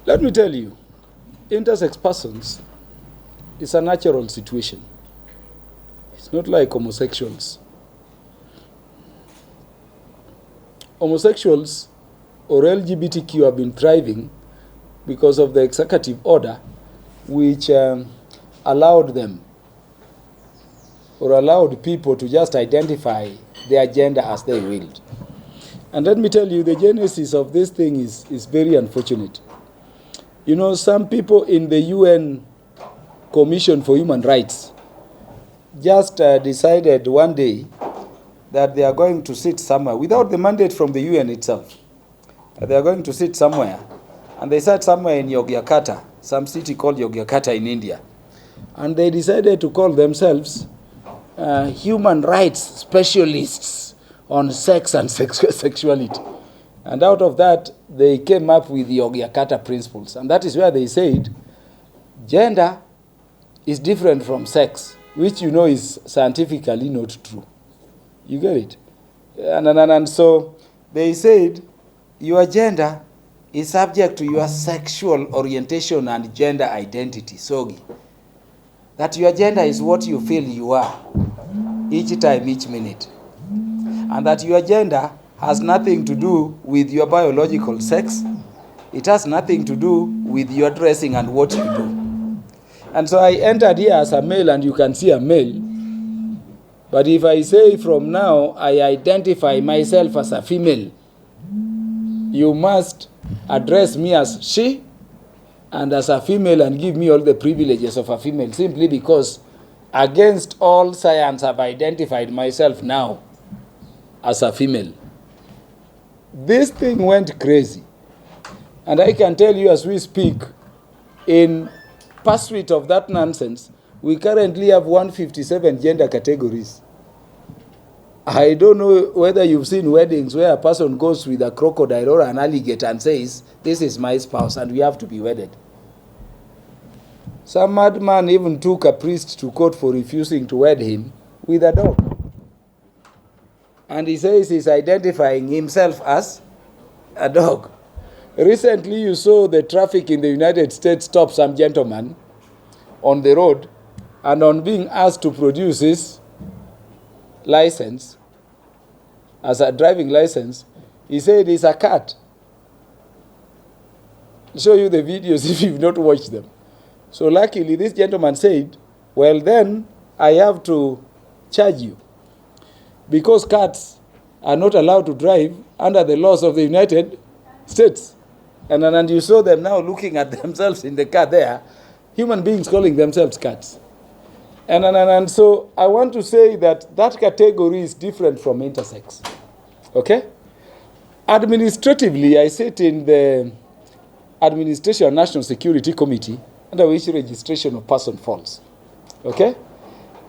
Let me tell you, intersex persons is a natural situation. It's not like homosexuals. Homosexuals or LGBTQ have been thriving because of the executive order which allowed them or allowed people to just identify their gender as they willed. And let me tell you, the genesis of this thing is very unfortunate. You know, some people in the UN Commission for Human Rights just decided one day that they are going to sit somewhere without the mandate from the UN itself. They are going to sit somewhere. And they sat somewhere in Yogyakarta, some city called Yogyakarta in India. And they decided to call themselves human rights specialists on sex and sexuality. And out of that, they came up with the Yogyakarta principles. And that is where they said, gender is different from sex, which you know is scientifically not true. You get it? And so they said, your gender is subject to your sexual orientation and gender identity, Sogi. That your gender is what you feel you are, each time, each minute. And that your gender has nothing to do with your biological sex. It has nothing to do with your dressing and what you do. And so I entered here as a male, and you can see a male. But if I say from now I identify myself as a female, you must address me as she and as a female and give me all the privileges of a female, simply because against all science I've identified myself now as a female. This thing went crazy. And I can tell you as we speak, in pursuit of that nonsense, we currently have 157 gender categories. I don't know whether you've seen weddings where a person goes with a crocodile or an alligator and says, this is my spouse and we have to be wedded. Some madman even took a priest to court for refusing to wed him with a dog. And he says he's identifying himself as a dog. Recently, you saw the traffic in the United States stop some gentleman on the road, and on being asked to produce his license, as a driving license, he said he's a cat. I'll show you the videos if you've not watched them. So luckily, this gentleman said, well then, I have to charge you, because cats are not allowed to drive under the laws of the United States. And you saw them now looking at themselves in the car there, human beings calling themselves cats. And so I want to say that that category is different from intersex. Okay? Administratively, I sit in the Administration and National Security Committee, under which registration of person falls. Okay?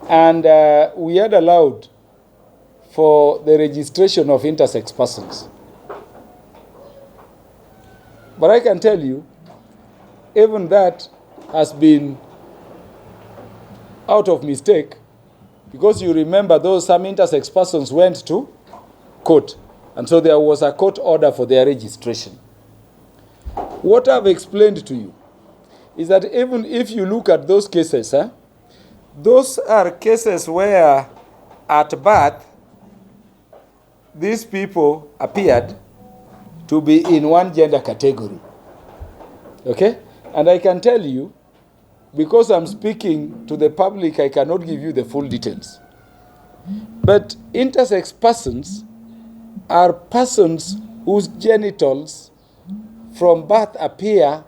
And we had allowed for the registration of intersex persons. But I can tell you, even that has been out of mistake, because you remember some intersex persons went to court, and so there was a court order for their registration. What I've explained to you is that even if you look at those cases, those are cases where at birth these people appeared to be in one gender category. Okay? And I can tell you, because I'm speaking to the public, I cannot give you the full details. But intersex persons are persons whose genitals from birth appear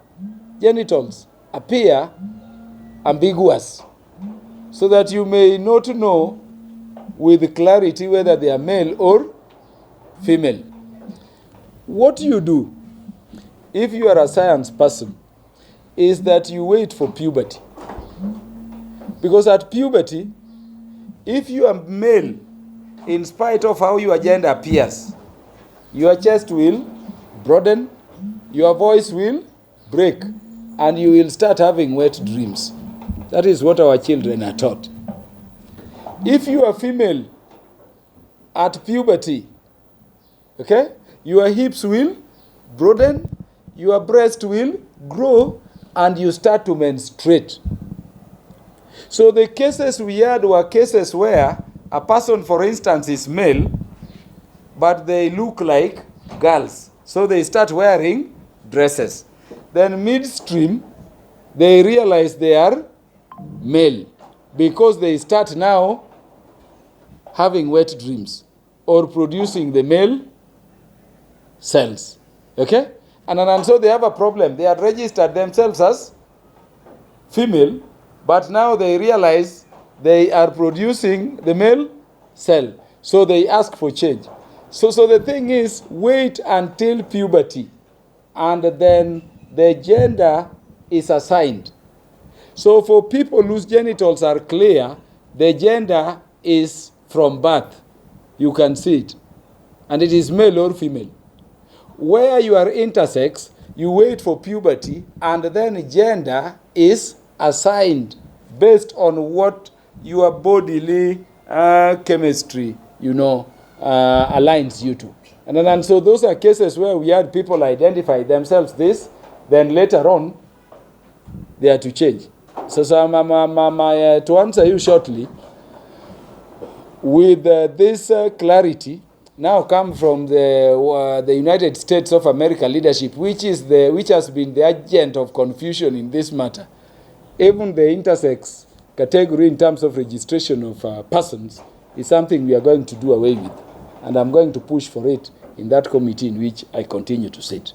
ambiguous, so that you may not know with clarity whether they are male or female. What you do, if you are a science person, is that you wait for puberty. Because at puberty, if you are male, in spite of how your gender appears, your chest will broaden, your voice will break, and you will start having wet dreams. That is what our children are taught. If you are female at puberty, okay, your hips will broaden, your breast will grow and you start to menstruate. So the cases we had were cases where a person, for instance, is male, but they look like girls. So they start wearing dresses. Then midstream, they realize they are male because they start now having wet dreams or producing the male cells. Okay? And so they have a problem. They had registered themselves as female, but now they realize they are producing the male cell. So they ask for change. So the thing is, wait until puberty, and then the gender is assigned. So for people whose genitals are clear, the gender is from birth. You can see it. And it is male or female. Where you are intersex, you wait for puberty, and then gender is assigned based on what your bodily chemistry, aligns you to. And so those are cases where we had people identify themselves this, then later on, they are to change. So to answer you shortly, with this clarity, now come from the United States of America leadership, which has been the agent of confusion in this matter. Even the intersex category in terms of registration of persons is something we are going to do away with. And I'm going to push for it in that committee in which I continue to sit.